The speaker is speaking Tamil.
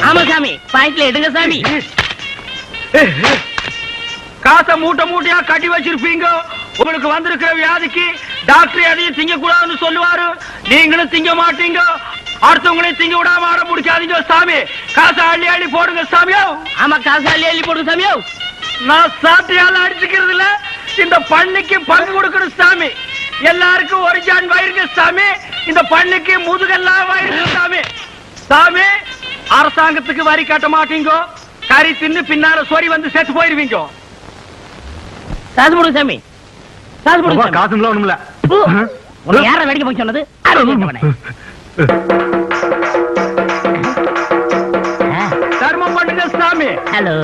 ஆமா சாமி, பாக்கெட்ல எடுங்க சாமி. காசை மூட்டை மூட்டையா கட்டி வச்சிருப்பீங்க. உங்களுக்கு வந்திருக்கிற வியாதிக்கு டாக்டர் எதையும் திங்க கூடாதுன்னு சொல்லுவாரு. நீங்களும் திங்க மாட்டீங்க. அடுத்தவங்களையும் திங்க விடாம ஆட முடிக்காதீங்க சாமி. காசை அள்ளி அள்ளி போடுங்க சாமியோ. ஆமா, காசு அள்ளி அள்ளி போடுங்க சாமியோ. நான் சாட்டையால அடிச்சுக்கிறது இல்ல, இந்த பண்ணிக்கு பங்கு கொடுக்கணும் சாமி. எல்லாருக்கும் ஒரு ஜான் வயிறுங்க சாமி. இந்த பண்ணிக்கு முதுகெல்லாம் வயிறு சாமி. சாமி, அரசாங்கத்துக்கு வரி கட்ட மாட்டீங்க. கறி தின்னு பின்னால சொறி வந்து செத்து போயிருவீங்க. காசு போடுங்க சாமி, காசு போடுங்க. காசு ஒண்ணுமில்ல. யார வேடிக்கை போய் சொன்னது? தர்மம் பண்ணுங்க சாமி. ஹலோ.